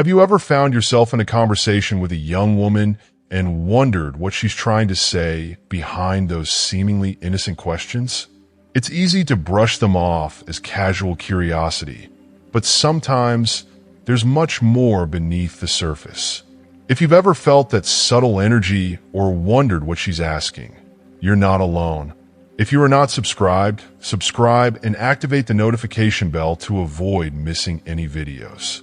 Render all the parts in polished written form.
Have you ever found yourself in a conversation with a young woman and wondered what she's trying to say behind those seemingly innocent questions? It's easy to brush them off as casual curiosity, but sometimes there's much more beneath the surface. If you've ever felt that subtle energy or wondered what she's asking, you're not alone. If you are not subscribed, subscribe and activate the notification bell to avoid missing any videos.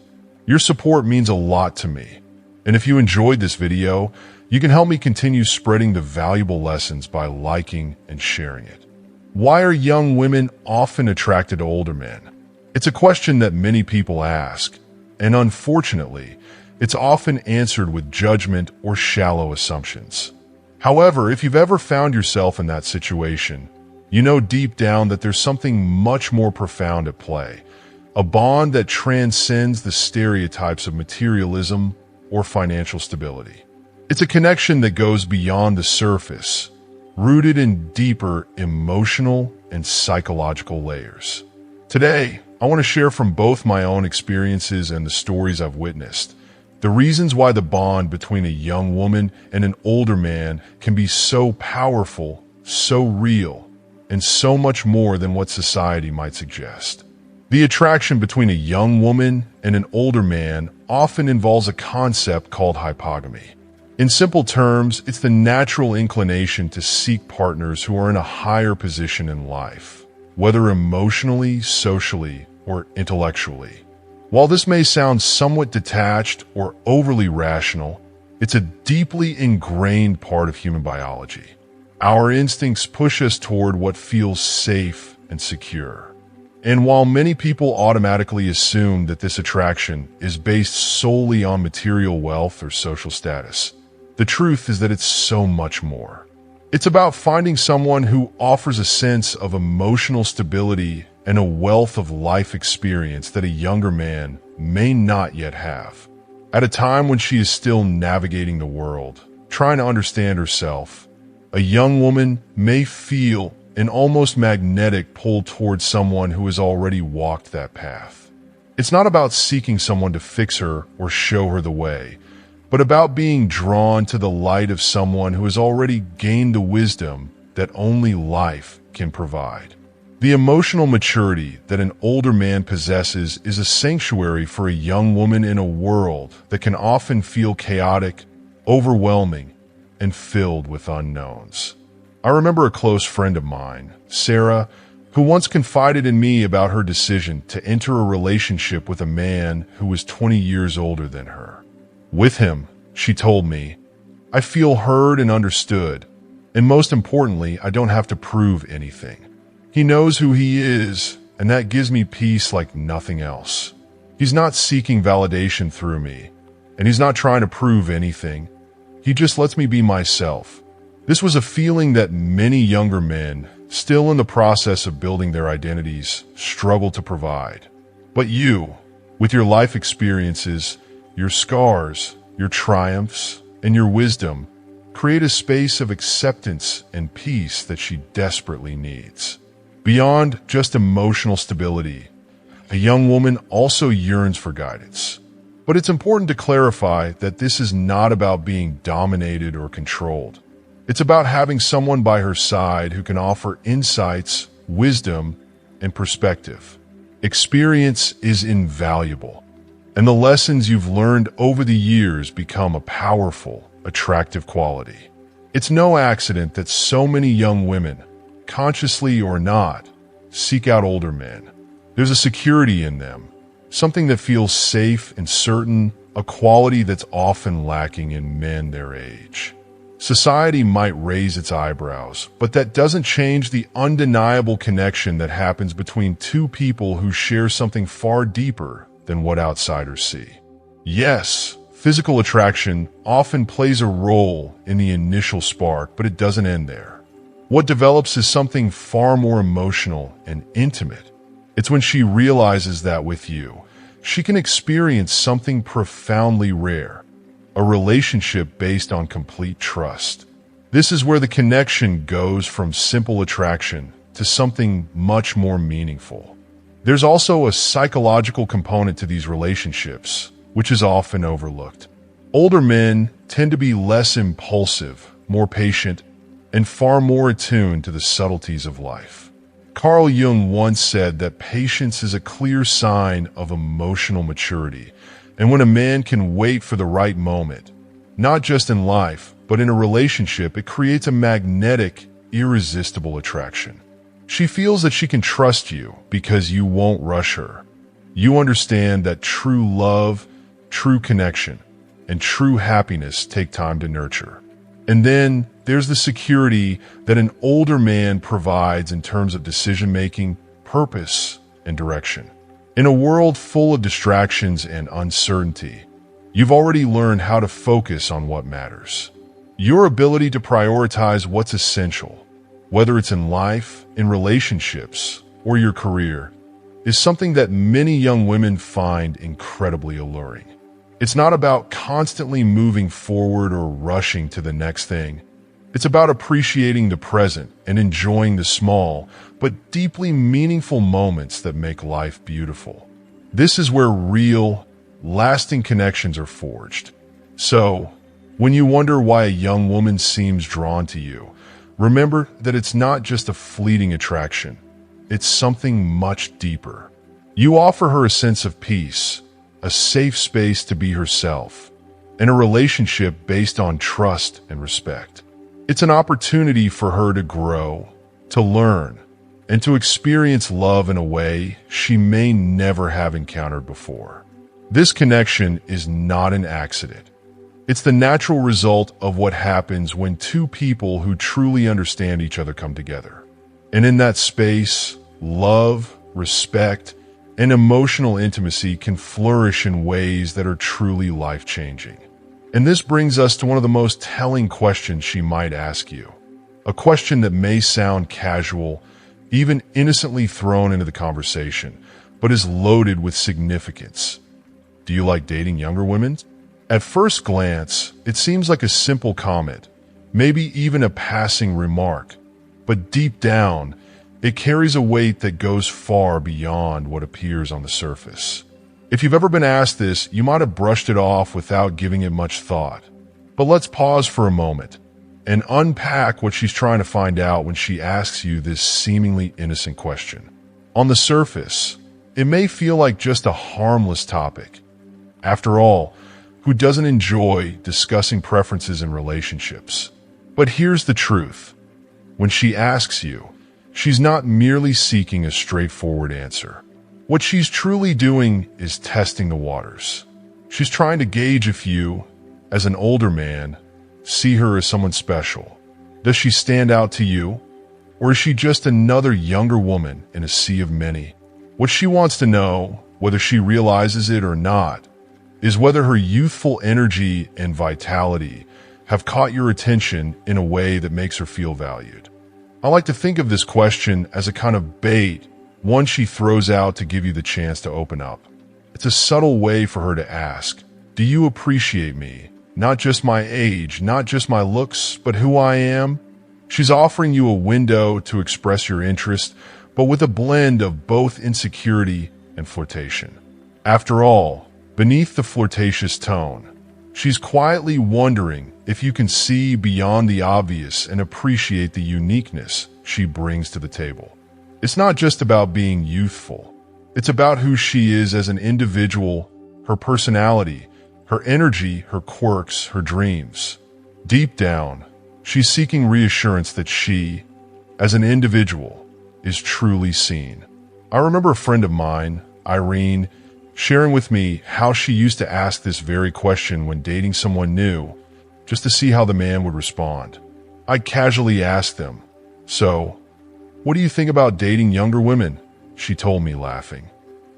Your support means a lot to me, and if you enjoyed this video, you can help me continue spreading the valuable lessons by liking and sharing it. Why are young women often attracted to older men? It's a question that many people ask, and unfortunately, it's often answered with judgment or shallow assumptions. However, if you've ever found yourself in that situation, you know deep down that there's something much more profound at play, a bond that transcends the stereotypes of materialism or financial stability. It's a connection that goes beyond the surface, rooted in deeper emotional and psychological layers. Today, I want to share from both my own experiences and the stories I've witnessed, the reasons why the bond between a young woman and an older man can be so powerful, so real, and so much more than what society might suggest. The attraction between a young woman and an older man often involves a concept called hypogamy. In simple terms, it's the natural inclination to seek partners who are in a higher position in life, whether emotionally, socially, or intellectually. While this may sound somewhat detached or overly rational, it's a deeply ingrained part of human biology. Our instincts push us toward what feels safe and secure. And while many people automatically assume that this attraction is based solely on material wealth or social status, the truth is that it's so much more. It's about finding someone who offers a sense of emotional stability and a wealth of life experience that a younger man may not yet have. At a time when she is still navigating the world, trying to understand herself, a young woman may feel an almost magnetic pull towards someone who has already walked that path. It's not about seeking someone to fix her or show her the way, but about being drawn to the light of someone who has already gained the wisdom that only life can provide. The emotional maturity that an older man possesses is a sanctuary for a young woman in a world that can often feel chaotic, overwhelming, and filled with unknowns. I remember a close friend of mine, Sarah, who once confided in me about her decision to enter a relationship with a man who was 20 years older than her. With him, she told me, I feel heard and understood, and most importantly, I don't have to prove anything. He knows who he is, and that gives me peace like nothing else. He's not seeking validation through me, and he's not trying to prove anything. He just lets me be myself. This was a feeling that many younger men, still in the process of building their identities, struggle to provide. But you, with your life experiences, your scars, your triumphs, and your wisdom, create a space of acceptance and peace that she desperately needs. Beyond just emotional stability, a young woman also yearns for guidance. But it's important to clarify that this is not about being dominated or controlled. It's about having someone by her side who can offer insights, wisdom, and perspective. Experience is invaluable, and the lessons you've learned over the years become a powerful, attractive quality. It's no accident that so many young women, consciously or not, seek out older men. There's a security in them, something that feels safe and certain, a quality that's often lacking in men their age. Society might raise its eyebrows, but that doesn't change the undeniable connection that happens between two people who share something far deeper than what outsiders see. Yes, physical attraction often plays a role in the initial spark, but it doesn't end there. What develops is something far more emotional and intimate. It's when she realizes that with you, she can experience something profoundly rare, a relationship based on complete trust. This is where the connection goes from simple attraction to something much more meaningful. There's also a psychological component to these relationships, which is often overlooked. Older men tend to be less impulsive, more patient, and far more attuned to the subtleties of life. Carl Jung once said that patience is a clear sign of emotional maturity, and when a man can wait for the right moment, not just in life, but in a relationship, it creates a magnetic, irresistible attraction. She feels that she can trust you because you won't rush her. You understand that true love, true connection, and true happiness take time to nurture. And then there's the security that an older man provides in terms of decision-making, purpose, and direction. In a world full of distractions and uncertainty, you've already learned how to focus on what matters. Your ability to prioritize what's essential, whether it's in life, in relationships, or your career, is something that many young women find incredibly alluring. It's not about constantly moving forward or rushing to the next thing. It's about appreciating the present and enjoying the small, but deeply meaningful moments that make life beautiful. This is where real, lasting connections are forged. So, when you wonder why a young woman seems drawn to you, remember that it's not just a fleeting attraction. It's something much deeper. You offer her a sense of peace, a safe space to be herself, and a relationship based on trust and respect. It's an opportunity for her to grow, to learn, and to experience love in a way she may never have encountered before. This connection is not an accident. It's the natural result of what happens when two people who truly understand each other come together. And in that space, love, respect, and emotional intimacy can flourish in ways that are truly life-changing. And this brings us to one of the most telling questions she might ask you. A question that may sound casual, even innocently thrown into the conversation, but is loaded with significance. Do you like dating younger women? At first glance, it seems like a simple comment, maybe even a passing remark, but deep down, it carries a weight that goes far beyond what appears on the surface. If you've ever been asked this, you might have brushed it off without giving it much thought. But let's pause for a moment and unpack what she's trying to find out when she asks you this seemingly innocent question. On the surface, it may feel like just a harmless topic. After all, who doesn't enjoy discussing preferences in relationships? But here's the truth. When she asks you, she's not merely seeking a straightforward answer. What she's truly doing is testing the waters. She's trying to gauge if you, as an older man, see her as someone special. Does she stand out to you? Or is she just another younger woman in a sea of many? What she wants to know, whether she realizes it or not, is whether her youthful energy and vitality have caught your attention in a way that makes her feel valued. I like to think of this question as a kind of bait, one she throws out to give you the chance to open up. It's a subtle way for her to ask, do you appreciate me? Not just my age, not just my looks, but who I am? She's offering you a window to express your interest, but with a blend of both insecurity and flirtation. After all, beneath the flirtatious tone, she's quietly wondering if you can see beyond the obvious and appreciate the uniqueness she brings to the table. It's not just about being youthful. It's about who she is as an individual, her personality, her energy, her quirks, her dreams. Deep down, she's seeking reassurance that she, as an individual, is truly seen. I remember a friend of mine, Irene, sharing with me how she used to ask this very question when dating someone new, just to see how the man would respond. I'd casually ask them, "So, what do you think about dating younger women?" She told me, laughing.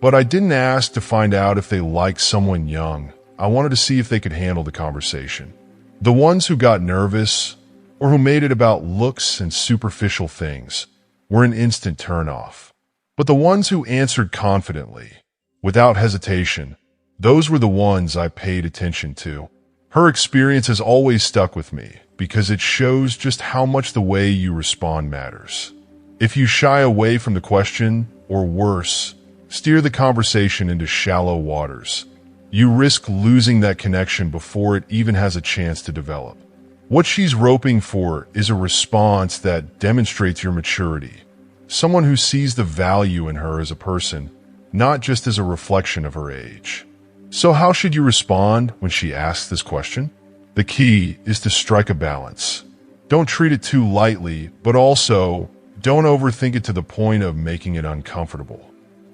But I didn't ask to find out if they liked someone young. I wanted to see if they could handle the conversation. The ones who got nervous, or who made it about looks and superficial things, were an instant turnoff. But the ones who answered confidently, without hesitation, those were the ones I paid attention to. Her experience has always stuck with me because it shows just how much the way you respond matters. If you shy away from the question, or worse, steer the conversation into shallow waters, You risk losing that connection before it even has a chance to develop. What she's hoping for is a response that demonstrates your maturity, someone who sees the value in her as a person, not just as a reflection of her age. So how should you respond when she asks this question? The key is to strike a balance. Don't treat it too lightly, but also don't overthink it to the point of making it uncomfortable.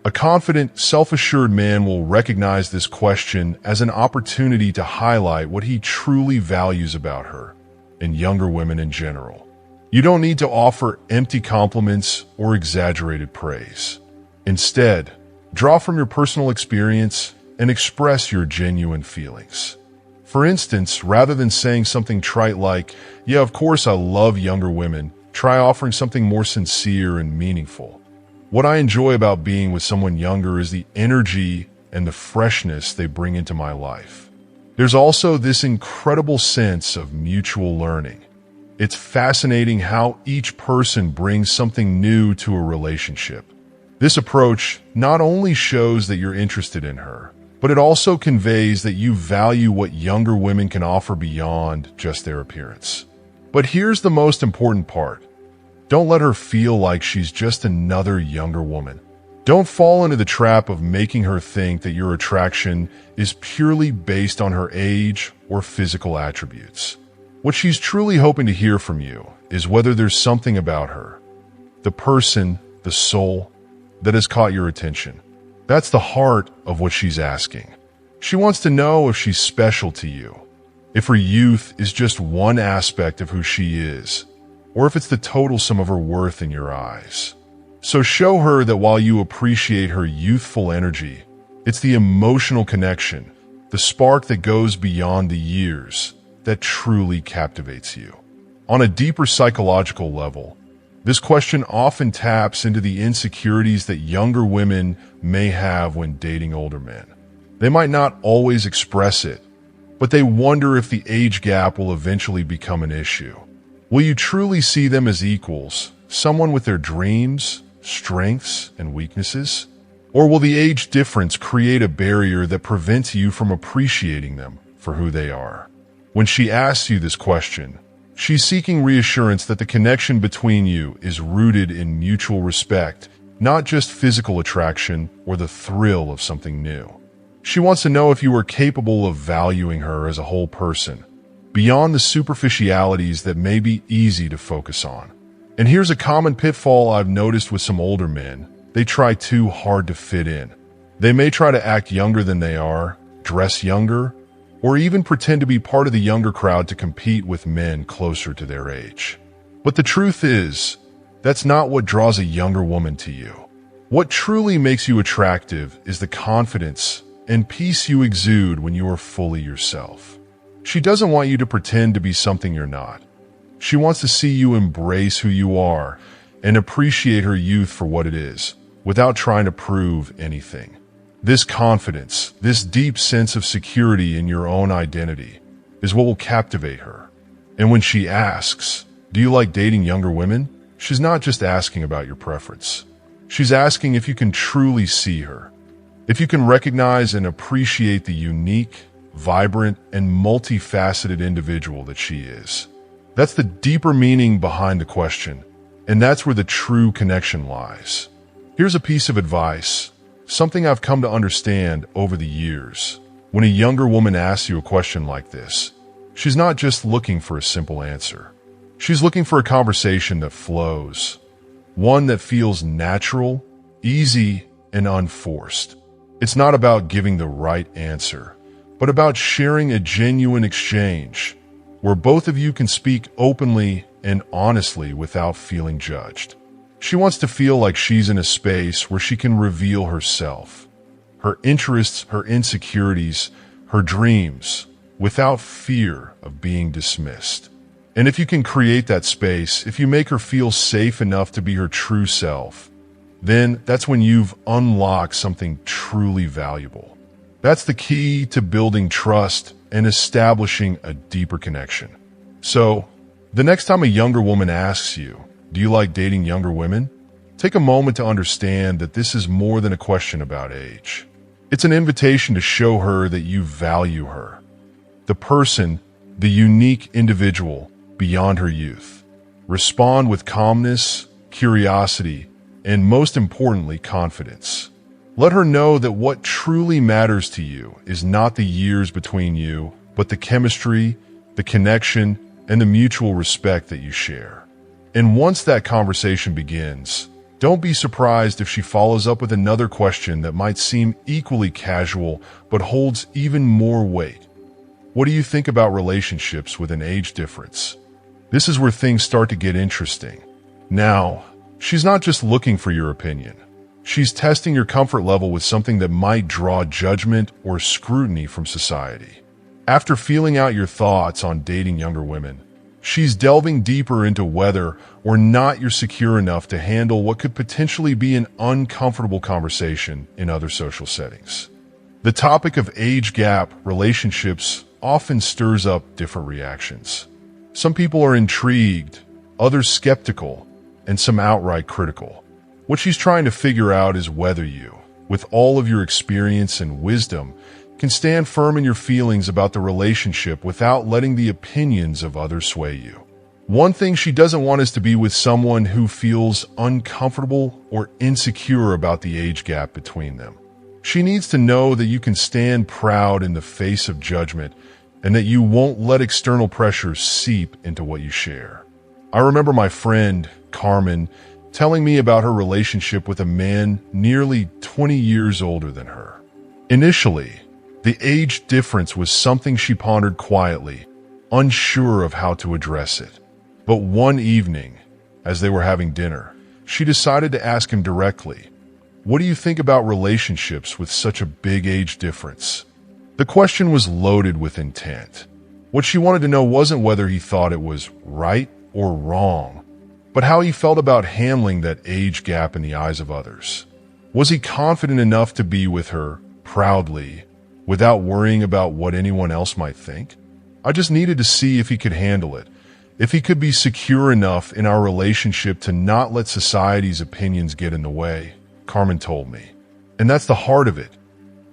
A confident, self-assured man will recognize this question as an opportunity to highlight what he truly values about her, and younger women in general. You don't need to offer empty compliments or exaggerated praise. Instead, draw from your personal experience and express your genuine feelings. For instance, rather than saying something trite like, "Yeah, of course I love younger women," try offering something more sincere and meaningful. What I enjoy about being with someone younger is the energy and the freshness they bring into my life. There's also this incredible sense of mutual learning. It's fascinating how each person brings something new to a relationship. This approach not only shows that you're interested in her, but it also conveys that you value what younger women can offer beyond just their appearance. But here's the most important part. Don't let her feel like she's just another younger woman. Don't fall into the trap of making her think that your attraction is purely based on her age or physical attributes. What she's truly hoping to hear from you is whether there's something about her, the person, the soul, that has caught your attention. That's the heart of what she's asking. She wants to know if she's special to you, if her youth is just one aspect of who she is, or if it's the total sum of her worth in your eyes. So show her that while you appreciate her youthful energy, it's the emotional connection, the spark that goes beyond the years, that truly captivates you. On a deeper psychological level, this question often taps into the insecurities that younger women may have when dating older men. They might not always express it, but they wonder if the age gap will eventually become an issue. Will you truly see them as equals, someone with their dreams, strengths, and weaknesses? Or will the age difference create a barrier that prevents you from appreciating them for who they are? When she asks you this question, she's seeking reassurance that the connection between you is rooted in mutual respect, not just physical attraction or the thrill of something new. She wants to know if you are capable of valuing her as a whole person, beyond the superficialities that may be easy to focus on. And here's a common pitfall I've noticed with some older men. They try too hard to fit in. They may try to act younger than they are, dress younger, or even pretend to be part of the younger crowd to compete with men closer to their age. But the truth is, that's not what draws a younger woman to you. What truly makes you attractive is the confidence and peace you exude when you are fully yourself. She doesn't want you to pretend to be something you're not. She wants to see you embrace who you are and appreciate her youth for what it is, without trying to prove anything. This confidence, this deep sense of security in your own identity, is what will captivate her. And when she asks, "Do you like dating younger women?" she's not just asking about your preference. She's asking if you can truly see her, if you can recognize and appreciate the unique, vibrant, and multifaceted individual that she is. That's the deeper meaning behind the question, and that's where the true connection lies. Here's a piece of advice, something I've come to understand over the years. When a younger woman asks you a question like this, she's not just looking for a simple answer. She's looking for a conversation that flows, one that feels natural, easy, and unforced. It's not about giving the right answer, but about sharing a genuine exchange where both of you can speak openly and honestly without feeling judged. She wants to feel like she's in a space where she can reveal herself, her interests, her insecurities, her dreams, without fear of being dismissed. And if you can create that space, if you make her feel safe enough to be her true self, then that's when you've unlocked something truly valuable. That's the key to building trust and establishing a deeper connection. So, the next time a younger woman asks you, "Do you like dating younger women?" take a moment to understand that this is more than a question about age. It's an invitation to show her that you value her, the person, the unique individual beyond her youth. Respond with calmness, curiosity, and most importantly, confidence. Let her know that what truly matters to you is not the years between you, but the chemistry, the connection, and the mutual respect that you share. And once that conversation begins, don't be surprised if she follows up with another question that might seem equally casual but holds even more weight. What do you think about relationships with an age difference? This is where things start to get interesting. Now, she's not just looking for your opinion. She's testing your comfort level with something that might draw judgment or scrutiny from society. After feeling out your thoughts on dating younger women, she's delving deeper into whether or not you're secure enough to handle what could potentially be an uncomfortable conversation in other social settings. The topic of age gap relationships often stirs up different reactions. Some people are intrigued, others skeptical, and some outright critical. What she's trying to figure out is whether you, with all of your experience and wisdom, can stand firm in your feelings about the relationship without letting the opinions of others sway you. One thing she doesn't want is to be with someone who feels uncomfortable or insecure about the age gap between them. She needs to know that you can stand proud in the face of judgment and that you won't let external pressures seep into what you share. I remember my friend, Carmen, telling me about her relationship with a man nearly 20 years older than her. Initially, the age difference was something she pondered quietly, unsure of how to address it. But one evening, as they were having dinner, she decided to ask him directly, "What do you think about relationships with such a big age difference?" The question was loaded with intent. What she wanted to know wasn't whether he thought it was right or wrong, but how he felt about handling that age gap in the eyes of others. Was he confident enough to be with her proudly, without worrying about what anyone else might think? I just needed to see if he could handle it, if he could be secure enough in our relationship to not let society's opinions get in the way, Carmen told me. And that's the heart of it.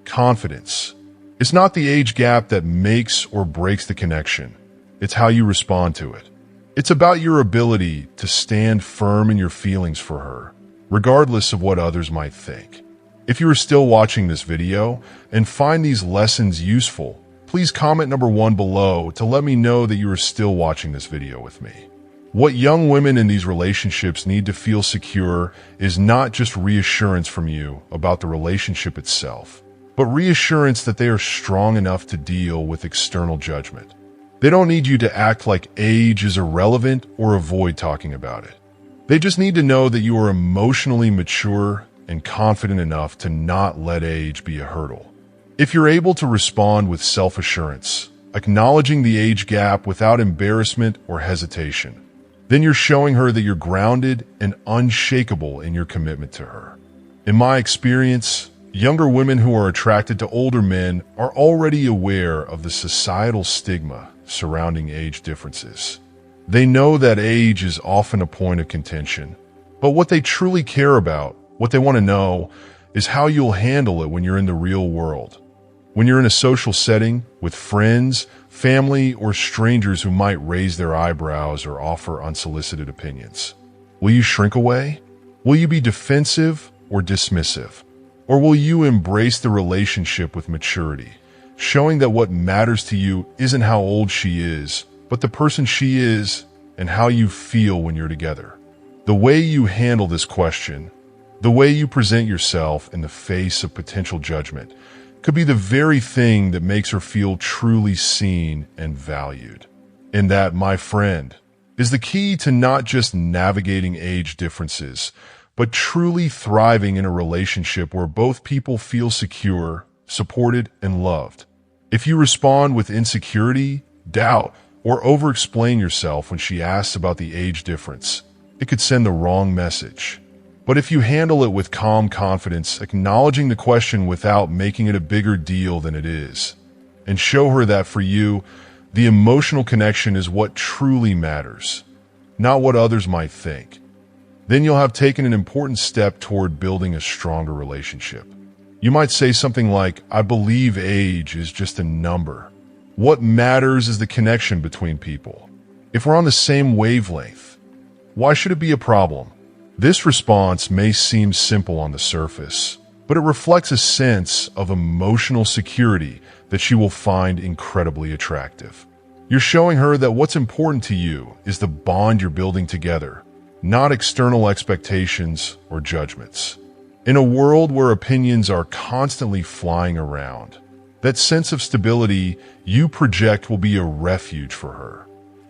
Confidence. It's not the age gap that makes or breaks the connection. It's how you respond to it. It's about your ability to stand firm in your feelings for her, regardless of what others might think. If you are still watching this video and find these lessons useful, please comment number 1 below to let me know that you are still watching this video with me. What young women in these relationships need to feel secure is not just reassurance from you about the relationship itself, but reassurance that they are strong enough to deal with external judgment. They don't need you to act like age is irrelevant or avoid talking about it. They just need to know that you are emotionally mature and confident enough to not let age be a hurdle. If you're able to respond with self-assurance, acknowledging the age gap without embarrassment or hesitation, then you're showing her that you're grounded and unshakable in your commitment to her. In my experience, younger women who are attracted to older men are already aware of the societal stigma surrounding age differences. They know that age is often a point of contention, but what they truly care about, what they want to know, is how you'll handle it when you're in the real world. When you're in a social setting with friends, family, or strangers who might raise their eyebrows or offer unsolicited opinions. Will you shrink away? Will you be defensive or dismissive? Or will you embrace the relationship with maturity, showing that what matters to you isn't how old she is, but the person she is and how you feel when you're together? The way you handle this question, the way you present yourself in the face of potential judgment, could be the very thing that makes her feel truly seen and valued. And that, my friend, is the key to not just navigating age differences, but truly thriving in a relationship where both people feel secure, supported, and loved. If you respond with insecurity, doubt, or over-explain yourself when she asks about the age difference, it could send the wrong message. But if you handle it with calm confidence, acknowledging the question without making it a bigger deal than it is, and show her that for you, the emotional connection is what truly matters, not what others might think, then you'll have taken an important step toward building a stronger relationship. You might say something like, I believe age is just a number. What matters is the connection between people. If we're on the same wavelength, why should it be a problem? This response may seem simple on the surface, but it reflects a sense of emotional security that she will find incredibly attractive. You're showing her that what's important to you is the bond you're building together, not external expectations or judgments. In a world where opinions are constantly flying around, that sense of stability you project will be a refuge for her.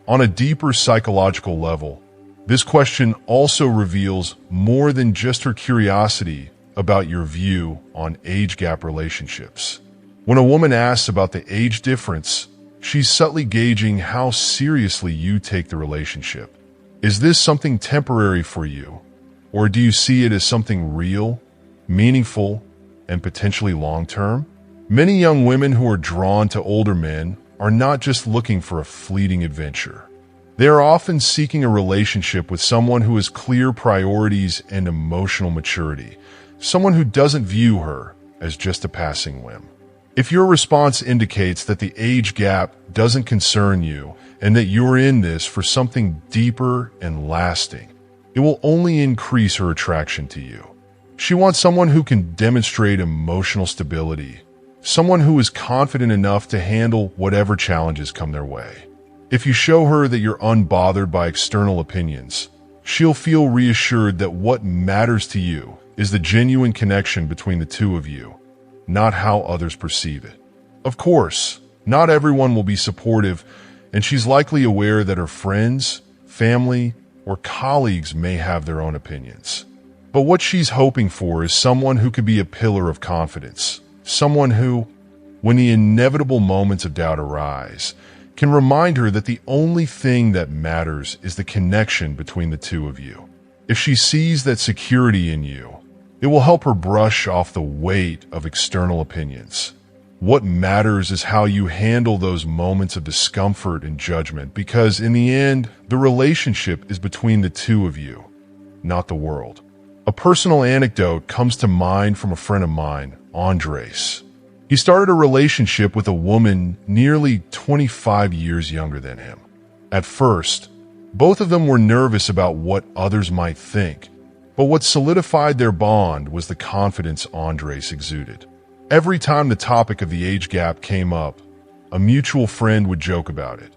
On a deeper psychological level, this question also reveals more than just her curiosity about your view on age gap relationships. When a woman asks about the age difference, she's subtly gauging how seriously you take the relationship. Is this something temporary for you, or do you see it as something real, meaningful, and potentially long-term? Many young women who are drawn to older men are not just looking for a fleeting adventure. They are often seeking a relationship with someone who has clear priorities and emotional maturity, someone who doesn't view her as just a passing whim. If your response indicates that the age gap doesn't concern you and that you're in this for something deeper and lasting, it will only increase her attraction to you. She wants someone who can demonstrate emotional stability, someone who is confident enough to handle whatever challenges come their way. If you show her that you're unbothered by external opinions, she'll feel reassured that what matters to you is the genuine connection between the two of you, not how others perceive it. Of course, not everyone will be supportive, and she's likely aware that her friends, family, or colleagues may have their own opinions. But what she's hoping for is someone who could be a pillar of confidence, someone who, when the inevitable moments of doubt arise, can remind her that the only thing that matters is the connection between the two of you. If she sees that security in you, it will help her brush off the weight of external opinions. What matters is how you handle those moments of discomfort and judgment, because in the end, the relationship is between the two of you, not the world. A personal anecdote comes to mind from a friend of mine, Andres. He started a relationship with a woman nearly 25 years younger than him. At first, both of them were nervous about what others might think, but what solidified their bond was the confidence Andres exuded. Every time the topic of the age gap came up, a mutual friend would joke about it.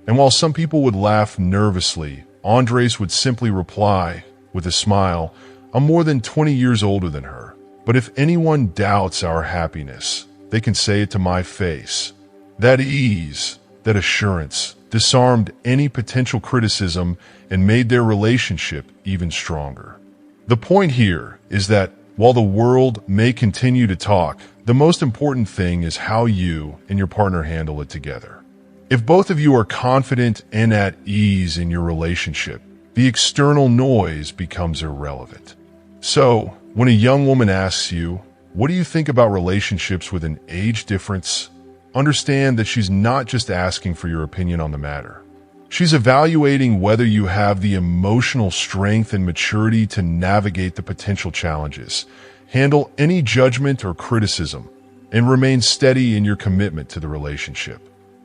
And while some people would laugh nervously, Andres would simply reply, with a smile, I'm more than 20 years older than her, but if anyone doubts our happiness, they can say it to my face. That ease, that assurance, disarmed any potential criticism and made their relationship even stronger. The point here is that while the world may continue to talk, the most important thing is how you and your partner handle it together. If both of you are confident and at ease in your relationship, the external noise becomes irrelevant. So, when a young woman asks you, what do you think about relationships with an age difference? Understand that she's not just asking for your opinion on the matter. She's evaluating whether you have the emotional strength and maturity to navigate the potential challenges, handle any judgment or criticism, and remain steady in your commitment to the relationship.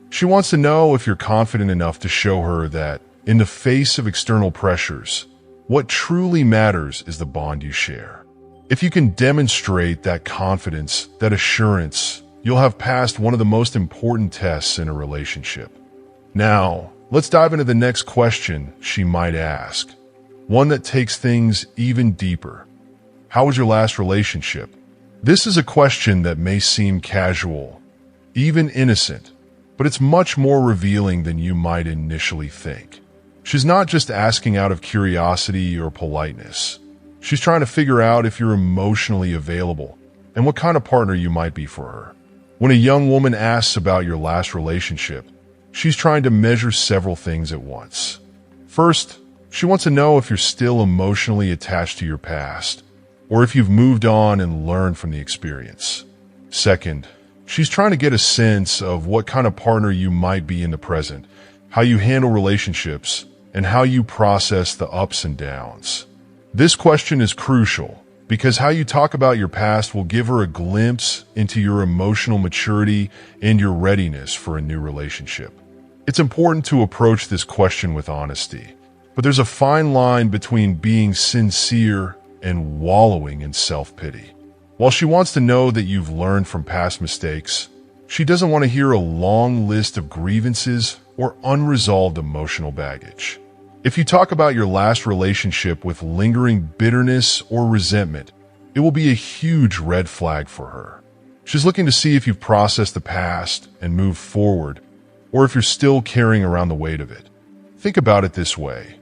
She wants to know if you're confident enough to show her that, in the face of external pressures, what truly matters is the bond you share. If you can demonstrate that confidence, that assurance, you'll have passed one of the most important tests in a relationship. Now, let's dive into the next question she might ask, one that takes things even deeper. How was your last relationship? This is a question that may seem casual, even innocent, but it's much more revealing than you might initially think. She's not just asking out of curiosity or politeness. She's trying to figure out if you're emotionally available and what kind of partner you might be for her. When a young woman asks about your last relationship, she's trying to measure several things at once. First, she wants to know if you're still emotionally attached to your past, or if you've moved on and learned from the experience. Second, she's trying to get a sense of what kind of partner you might be in the present, how you handle relationships, and how you process the ups and downs. This question is crucial because how you talk about your past will give her a glimpse into your emotional maturity and your readiness for a new relationship. It's important to approach this question with honesty, but there's a fine line between being sincere and wallowing in self-pity. While she wants to know that you've learned from past mistakes, she doesn't want to hear a long list of grievances or unresolved emotional baggage. If you talk about your last relationship with lingering bitterness or resentment, it will be a huge red flag for her. She's looking to see if you've processed the past and moved forward, or if you're still carrying around the weight of it. Think about it this way.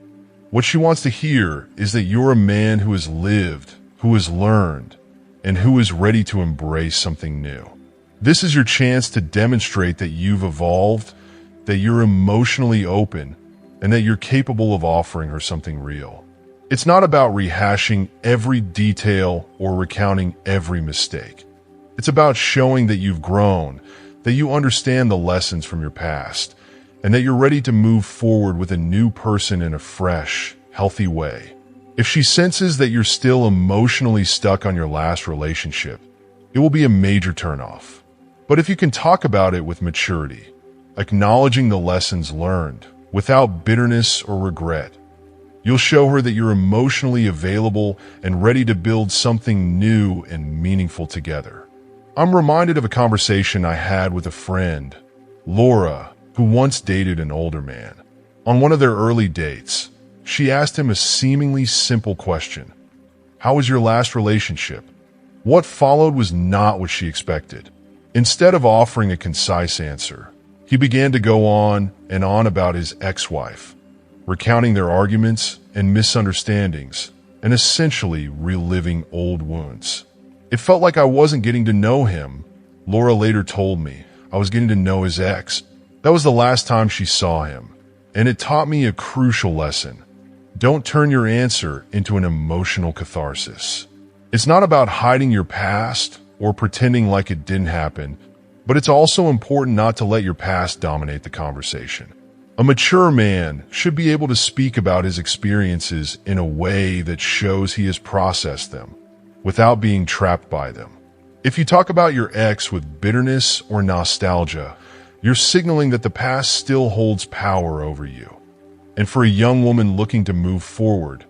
What she wants to hear is that you're a man who has lived, who has learned, and who is ready to embrace something new. This is your chance to demonstrate that you've evolved, that you're emotionally open, and that you're capable of offering her something real. It's not about rehashing every detail or recounting every mistake. It's about showing that you've grown, that you understand the lessons from your past, and that you're ready to move forward with a new person in a fresh, healthy way. If she senses that you're still emotionally stuck on your last relationship, it will be a major turnoff. But if you can talk about it with maturity, acknowledging the lessons learned, without bitterness or regret, you'll show her that you're emotionally available and ready to build something new and meaningful together. I'm reminded of a conversation I had with a friend, Laura, who once dated an older man. On one of their early dates, she asked him a seemingly simple question. How was your last relationship? What followed was not what she expected. Instead of offering a concise answer, he began to go on and on about his ex-wife, recounting their arguments and misunderstandings, and essentially reliving old wounds. It felt like I wasn't getting to know him. Laura later told me I was getting to know his ex. That was the last time she saw him, and it taught me a crucial lesson. Don't turn your answer into an emotional catharsis. It's not about hiding your past or pretending like it didn't happen, but it's also important not to let your past dominate the conversation. A mature man should be able to speak about his experiences in a way that shows he has processed them, without being trapped by them. If you talk about your ex with bitterness or nostalgia, you're signaling that the past still holds power over you. And for a young woman looking to move forward,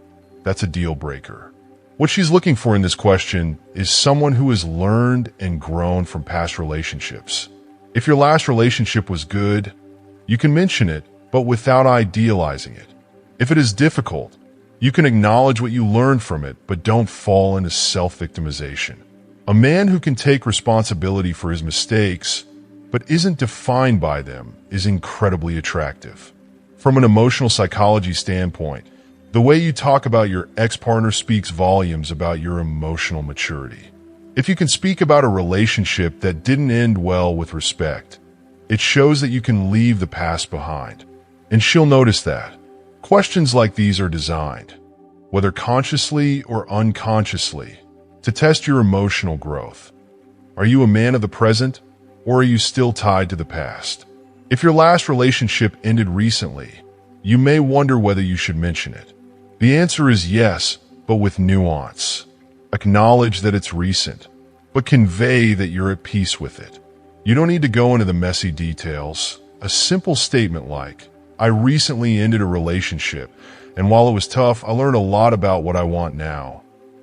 that's a deal breaker. What she's looking for in this question is someone who has learned and grown from past relationships. If your last relationship was good, you can mention it, but without idealizing it. If it is difficult, you can acknowledge what you learned from it, but don't fall into self-victimization. A man who can take responsibility for his mistakes, but isn't defined by them, is incredibly attractive. From an emotional psychology standpoint, the way you talk about your ex-partner speaks volumes about your emotional maturity. If you can speak about a relationship that didn't end well with respect, it shows that you can leave the past behind. And she'll notice that. Questions like these are designed, whether consciously or unconsciously, to test your emotional growth. Are you a man of the present, or are you still tied to the past? If your last relationship ended recently, you may wonder whether you should mention it. The answer is yes, but with nuance. Acknowledge that it's recent, but convey that you're at peace with it. You don't need to go into the messy details. A simple statement like, I recently ended a relationship, and while it was tough, I learned a lot about what I want now,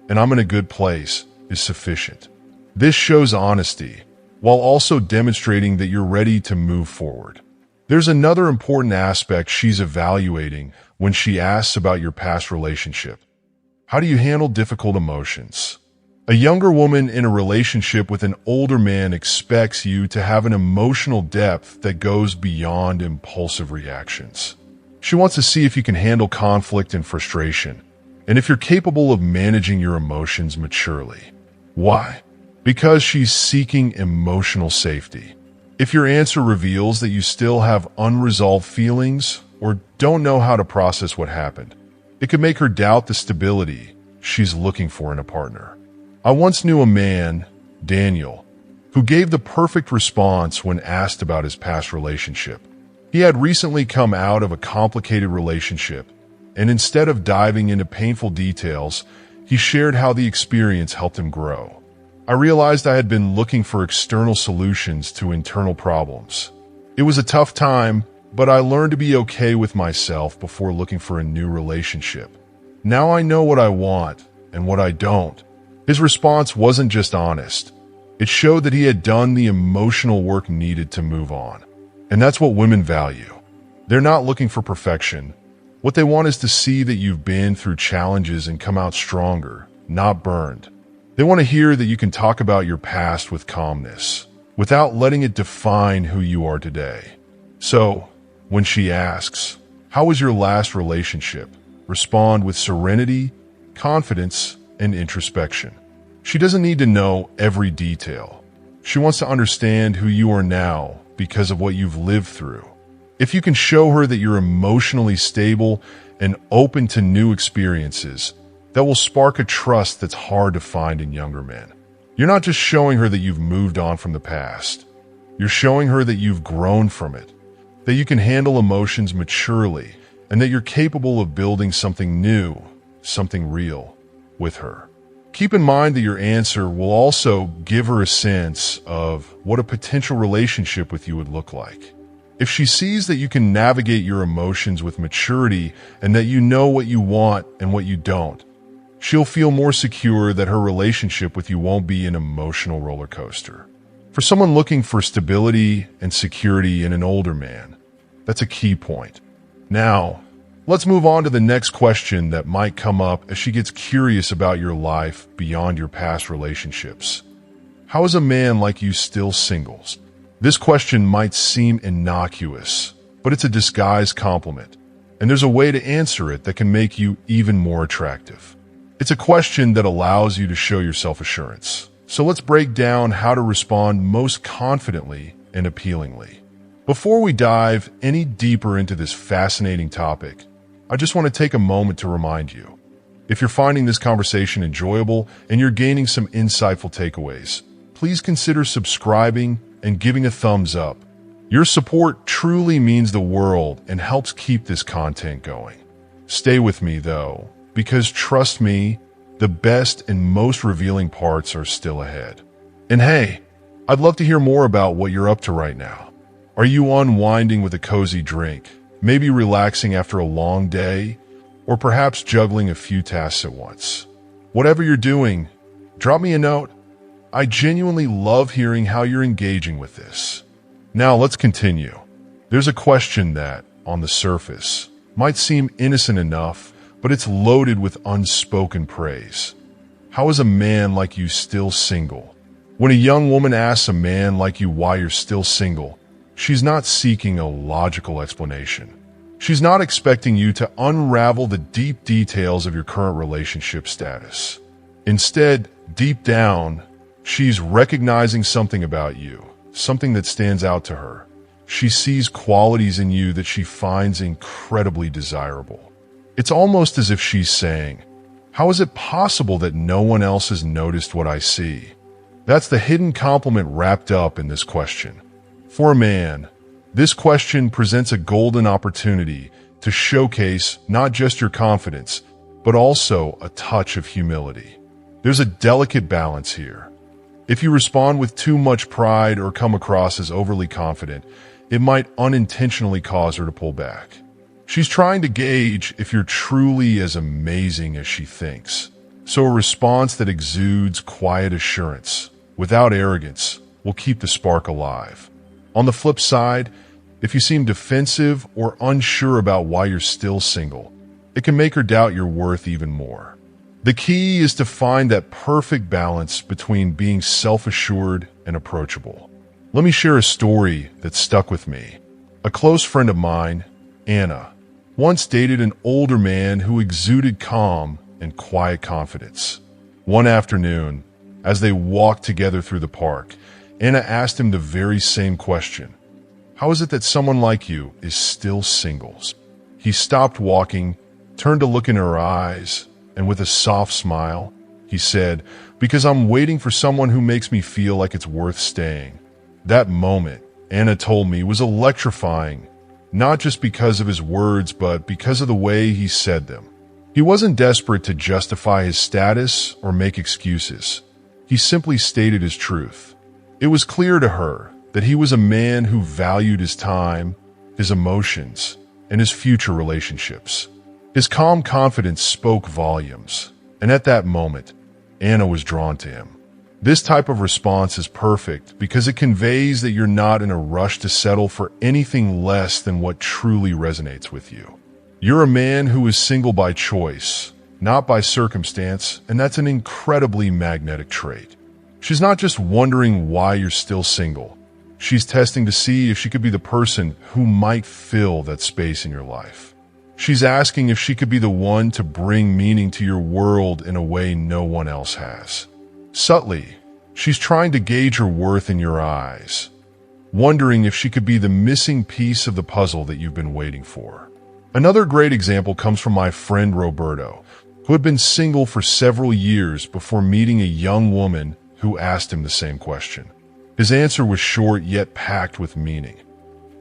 and I'm in a good place, is sufficient. This shows honesty, while also demonstrating that you're ready to move forward. There's another important aspect she's evaluating when she asks about your past relationship. How do you handle difficult emotions? A younger woman in a relationship with an older man expects you to have an emotional depth that goes beyond impulsive reactions. She wants to see if you can handle conflict and frustration, and if you're capable of managing your emotions maturely. Why? Because she's seeking emotional safety. If your answer reveals that you still have unresolved feelings or don't know how to process what happened, it could make her doubt the stability she's looking for in a partner. I once knew a man, Daniel, who gave the perfect response when asked about his past relationship. He had recently come out of a complicated relationship, and instead of diving into painful details, He shared how the experience helped him grow. I realized I had been looking for external solutions to internal problems. It was a tough time, but I learned to be okay with myself before looking for a new relationship. Now I know what I want and what I don't. His response wasn't just honest. It showed that he had done the emotional work needed to move on. And that's what women value. They're not looking for perfection. What they want is to see that you've been through challenges and come out stronger, not burned. They want to hear that you can talk about your past with calmness, without letting it define who you are today. So, when she asks, "How was your last relationship?" respond with serenity, confidence, and introspection. She doesn't need to know every detail. She wants to understand who you are now because of what you've lived through. If you can show her that you're emotionally stable and open to new experiences, that will spark a trust that's hard to find in younger men. You're not just showing her that you've moved on from the past. You're showing her that you've grown from it, that you can handle emotions maturely, and that you're capable of building something new, something real, with her. Keep in mind that your answer will also give her a sense of what a potential relationship with you would look like. If she sees that you can navigate your emotions with maturity and that you know what you want and what you don't, she'll feel more secure that her relationship with you won't be an emotional roller coaster. For someone looking for stability and security in an older man, that's a key point. Now, let's move on to the next question that might come up as she gets curious about your life beyond your past relationships. How is a man like you still single? This question might seem innocuous, but it's a disguised compliment, and there's a way to answer it that can make you even more attractive. It's a question that allows you to show your self-assurance. So let's break down how to respond most confidently and appealingly. Before we dive any deeper into this fascinating topic, I just want to take a moment to remind you, if you're finding this conversation enjoyable and you're gaining some insightful takeaways, please consider subscribing and giving a thumbs up. Your support truly means the world and helps keep this content going. Stay with me though, because trust me, the best and most revealing parts are still ahead. And hey, I'd love to hear more about what you're up to right now. Are you unwinding with a cozy drink, maybe relaxing after a long day, or perhaps juggling a few tasks at once? Whatever you're doing, drop me a note. I genuinely love hearing how you're engaging with this. Now let's continue. There's a question that, on the surface, might seem innocent enough, but it's loaded with unspoken praise. How is a man like you still single? When a young woman asks a man like you why you're still single, she's not seeking a logical explanation. She's not expecting you to unravel the deep details of your current relationship status. Instead, deep down, she's recognizing something about you, something that stands out to her. She sees qualities in you that she finds incredibly desirable. It's almost as if she's saying, "How is it possible that no one else has noticed what I see?" That's the hidden compliment wrapped up in this question. For a man, this question presents a golden opportunity to showcase not just your confidence, but also a touch of humility. There's a delicate balance here. If you respond with too much pride or come across as overly confident, it might unintentionally cause her to pull back. She's trying to gauge if you're truly as amazing as she thinks. So a response that exudes quiet assurance, without arrogance, will keep the spark alive. On the flip side, if you seem defensive or unsure about why you're still single, it can make her doubt your worth even more. The key is to find that perfect balance between being self-assured and approachable. Let me share a story that stuck with me. A close friend of mine, Anna, once dated an older man who exuded calm and quiet confidence. One afternoon, as they walked together through the park, Anna asked him the very same question. "How is it that someone like you is still single?" He stopped walking, turned to look in her eyes, and with a soft smile, he said, "Because I'm waiting for someone who makes me feel like it's worth staying." That moment, Anna told me, was electrifying, not just because of his words, but because of the way he said them. He wasn't desperate to justify his status or make excuses. He simply stated his truth. It was clear to her that he was a man who valued his time, his emotions, and his future relationships. His calm confidence spoke volumes, and at that moment, Anna was drawn to him. This type of response is perfect because it conveys that you're not in a rush to settle for anything less than what truly resonates with you. You're a man who is single by choice, not by circumstance, and that's an incredibly magnetic trait. She's not just wondering why you're still single. She's testing to see if she could be the person who might fill that space in your life. She's asking if she could be the one to bring meaning to your world in a way no one else has. Subtly, she's trying to gauge your worth in your eyes, wondering if she could be the missing piece of the puzzle that you've been waiting for. Another great example comes from my friend Roberto, who had been single for several years before meeting a young woman who asked him the same question. His answer was short yet packed with meaning.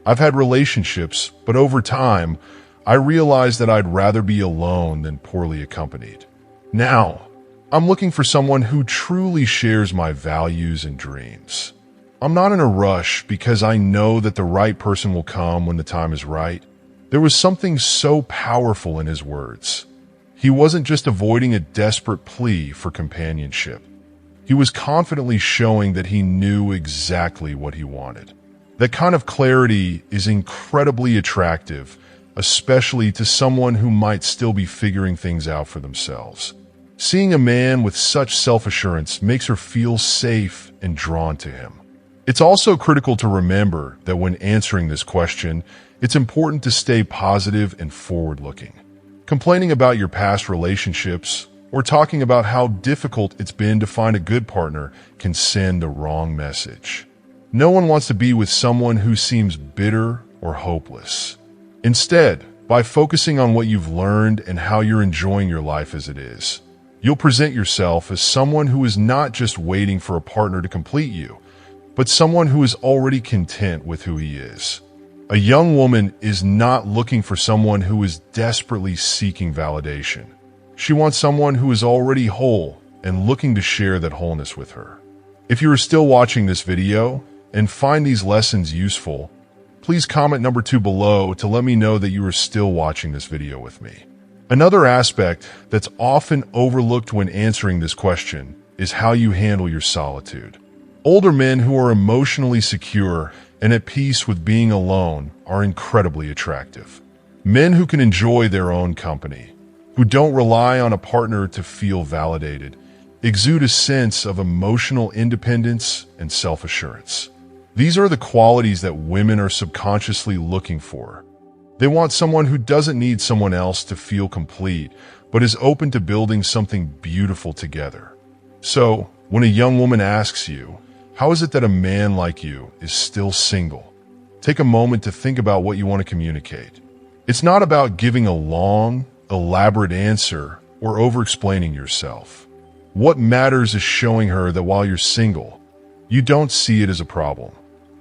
I've had relationships, but over time, I realized that I'd rather be alone than poorly accompanied. Now, I'm looking for someone who truly shares my values and dreams. I'm not in a rush because I know that the right person will come when the time is right. There was something so powerful in his words. He wasn't just avoiding a desperate plea for companionship. He was confidently showing that he knew exactly what he wanted. That kind of clarity is incredibly attractive, especially to someone who might still be figuring things out for themselves. Seeing a man with such self-assurance makes her feel safe and drawn to him. It's also critical to remember that when answering this question, it's important to stay positive and forward-looking. Complaining about your past relationships or talking about how difficult it's been to find a good partner can send the wrong message. No one wants to be with someone who seems bitter or hopeless. Instead, by focusing on what you've learned and how you're enjoying your life as it is, you'll present yourself as someone who is not just waiting for a partner to complete you, but someone who is already content with who he is. A young woman is not looking for someone who is desperately seeking validation. She wants someone who is already whole and looking to share that wholeness with her. If you are still watching this video and find these lessons useful, please comment number 2 below to let me know that you are still watching this video with me. Another aspect that's often overlooked when answering this question is how you handle your solitude. Older men who are emotionally secure and at peace with being alone are incredibly attractive. Men who can enjoy their own company, who don't rely on a partner to feel validated, exude a sense of emotional independence and self-assurance. These are the qualities that women are subconsciously looking for. They want someone who doesn't need someone else to feel complete, but is open to building something beautiful together. So, when a young woman asks you, how is it that a man like you is still single? Take a moment to think about what you want to communicate. It's not about giving a long, elaborate answer or over-explaining yourself. What matters is showing her that while you're single, you don't see it as a problem.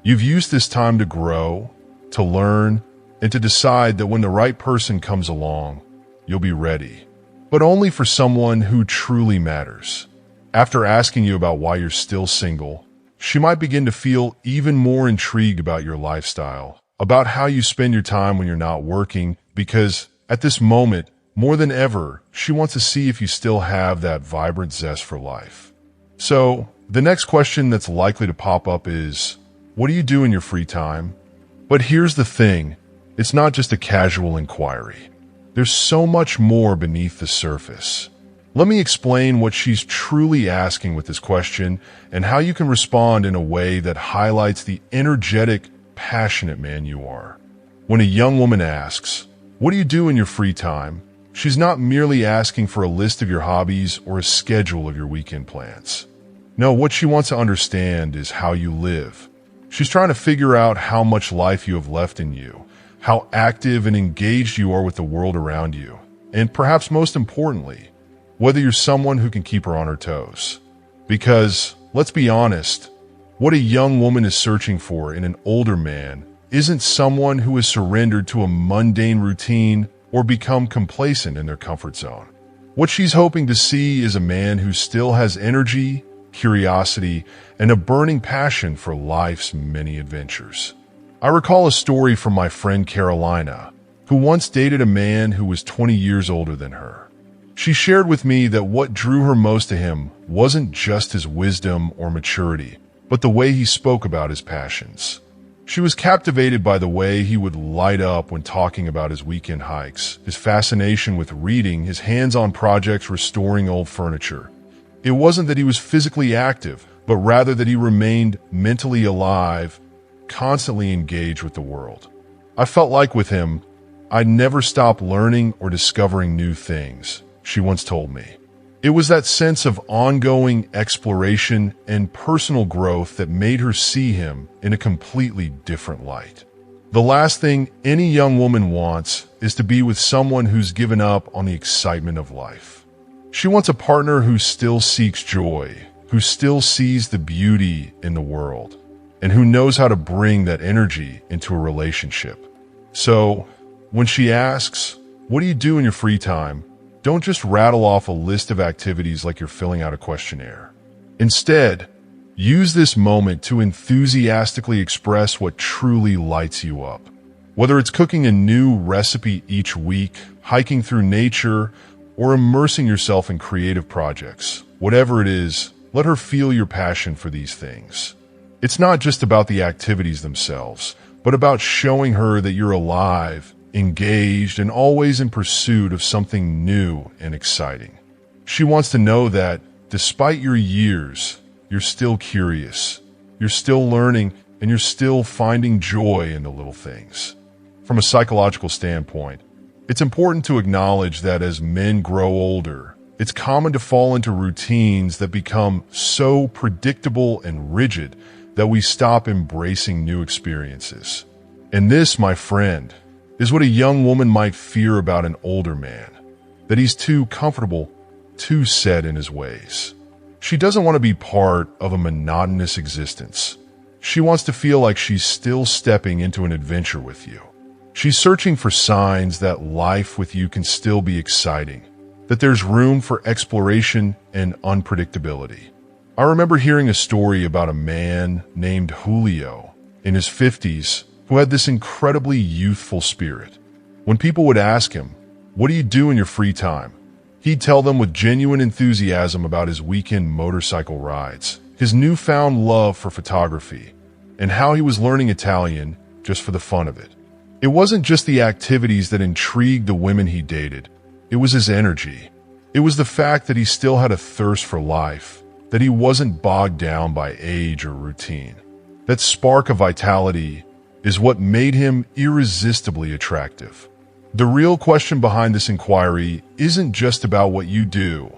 You've used this time to grow, to learn, and to decide that when the right person comes along, you'll be ready. But only for someone who truly matters. After asking you about why you're still single, she might begin to feel even more intrigued about your lifestyle, about how you spend your time when you're not working, because at this moment, more than ever, she wants to see if you still have that vibrant zest for life. So, the next question that's likely to pop up is, what do you do in your free time? But here's the thing, it's not just a casual inquiry. There's so much more beneath the surface. Let me explain what she's truly asking with this question and how you can respond in a way that highlights the energetic, passionate man you are. When a young woman asks, what do you do in your free time? She's not merely asking for a list of your hobbies or a schedule of your weekend plans. No, what she wants to understand is how you live. She's trying to figure out how much life you have left in you, how active and engaged you are with the world around you, and perhaps most importantly, whether you're someone who can keep her on her toes. Because, let's be honest, what a young woman is searching for in an older man isn't someone who is surrendered to a mundane routine or become complacent in their comfort zone. What she's hoping to see is a man who still has energy, curiosity, and a burning passion for life's many adventures. I recall a story from my friend Carolina, who once dated a man who was 20 years older than her. She shared with me that what drew her most to him wasn't just his wisdom or maturity, but the way he spoke about his passions. She was captivated by the way he would light up when talking about his weekend hikes, his fascination with reading, his hands-on projects restoring old furniture. It wasn't that he was physically active, but rather that he remained mentally alive, constantly engaged with the world. I felt like with him, I'd never stop learning or discovering new things, she once told me. It was that sense of ongoing exploration and personal growth that made her see him in a completely different light. The last thing any young woman wants is to be with someone who's given up on the excitement of life. She wants a partner who still seeks joy, who still sees the beauty in the world, and who knows how to bring that energy into a relationship. So, when she asks, "What do you do in your free time?" don't just rattle off a list of activities like you're filling out a questionnaire. Instead, use this moment to enthusiastically express what truly lights you up. Whether it's cooking a new recipe each week, hiking through nature, or immersing yourself in creative projects, whatever it is, let her feel your passion for these things. It's not just about the activities themselves, but about showing her that you're alive, engaged, and always in pursuit of something new and exciting. She wants to know that, despite your years, you're still curious, you're still learning, and you're still finding joy in the little things. From a psychological standpoint, it's important to acknowledge that as men grow older, it's common to fall into routines that become so predictable and rigid that we stop embracing new experiences. And this, my friend, is what a young woman might fear about an older man, that he's too comfortable, too set in his ways. She doesn't want to be part of a monotonous existence. She wants to feel like she's still stepping into an adventure with you. She's searching for signs that life with you can still be exciting, that there's room for exploration and unpredictability. I remember hearing a story about a man named Julio in his 50s who had this incredibly youthful spirit. When people would ask him, "What do you do in your free time?" he'd tell them with genuine enthusiasm about his weekend motorcycle rides, his newfound love for photography, and how he was learning Italian just for the fun of it. It wasn't just the activities that intrigued the women he dated. It was his energy. It was the fact that he still had a thirst for life, that he wasn't bogged down by age or routine. That spark of vitality is what made him irresistibly attractive. The real question behind this inquiry isn't just about what you do.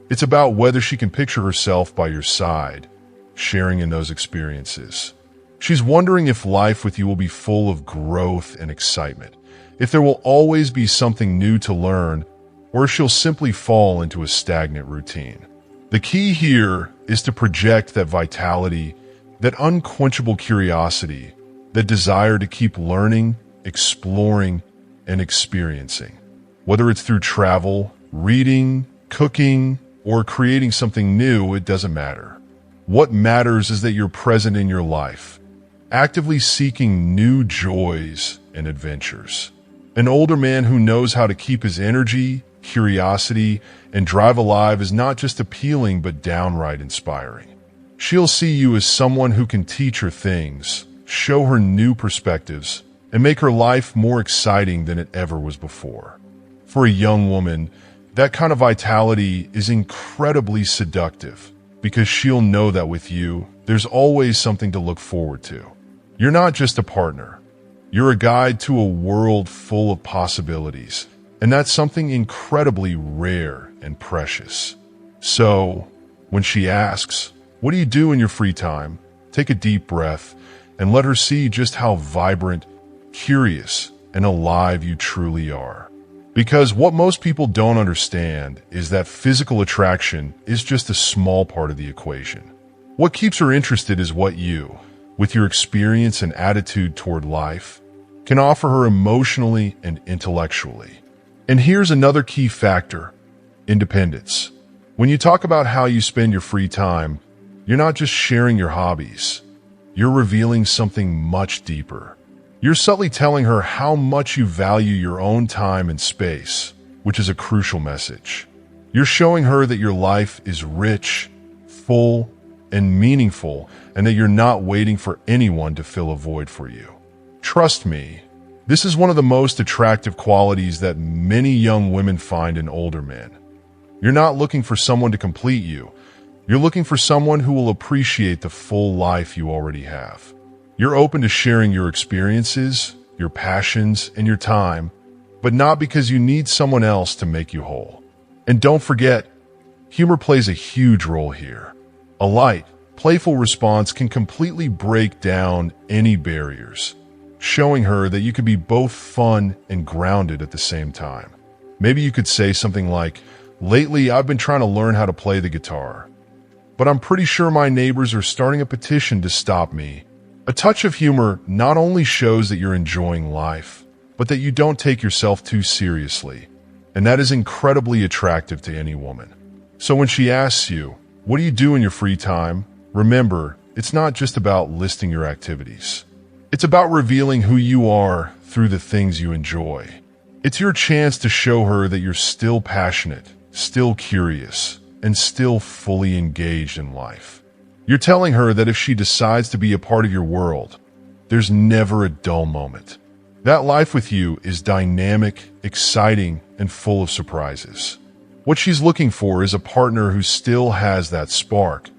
It's about whether she can picture herself by your side, sharing in those experiences. She's wondering if life with you will be full of growth and excitement, if there will always be something new to learn, or if she'll simply fall into a stagnant routine. The key here is to project that vitality, that unquenchable curiosity, that desire to keep learning, exploring, and experiencing. Whether it's through travel, reading, cooking, or creating something new, it doesn't matter. What matters is that you're present in your life, actively seeking new joys and adventures. An older man who knows how to keep his energy, curiosity, and drive alive is not just appealing but downright inspiring. She'll see you as someone who can teach her things, show her new perspectives, and make her life more exciting than it ever was before. For a young woman, that kind of vitality is incredibly seductive because she'll know that with you, there's always something to look forward to. You're not just a partner. You're a guide to a world full of possibilities, and that's something incredibly rare and precious. So, when she asks, "What do you do in your free time?" take a deep breath and let her see just how vibrant, curious, and alive you truly are. Because what most people don't understand is that physical attraction is just a small part of the equation. What keeps her interested is what you, with your experience and attitude toward life, can offer her emotionally and intellectually. And here's another key factor: independence. When you talk about how you spend your free time, you're not just sharing your hobbies. You're revealing something much deeper. You're subtly telling her how much you value your own time and space, which is a crucial message. You're showing her that your life is rich, full, and meaningful, and that you're not waiting for anyone to fill a void for you. Trust me, this is one of the most attractive qualities that many young women find in older men. You're not looking for someone to complete you. You're looking for someone who will appreciate the full life you already have. You're open to sharing your experiences, your passions, and your time, but not because you need someone else to make you whole. And don't forget, humor plays a huge role here. A light, playful response can completely break down any barriers, showing her that you can be both fun and grounded at the same time. Maybe you could say something like, "Lately, I've been trying to learn how to play the guitar, but I'm pretty sure my neighbors are starting a petition to stop me." A touch of humor not only shows that you're enjoying life, but that you don't take yourself too seriously, and that is incredibly attractive to any woman. So when she asks you, "What do you do in your free time?" remember, it's not just about listing your activities. It's about revealing who you are through the things you enjoy. It's your chance to show her that you're still passionate, still curious, and still fully engaged in life. You're telling her that if she decides to be a part of your world, there's never a dull moment. That life with you is dynamic, exciting, and full of surprises. What she's looking for is a partner who still has that spark,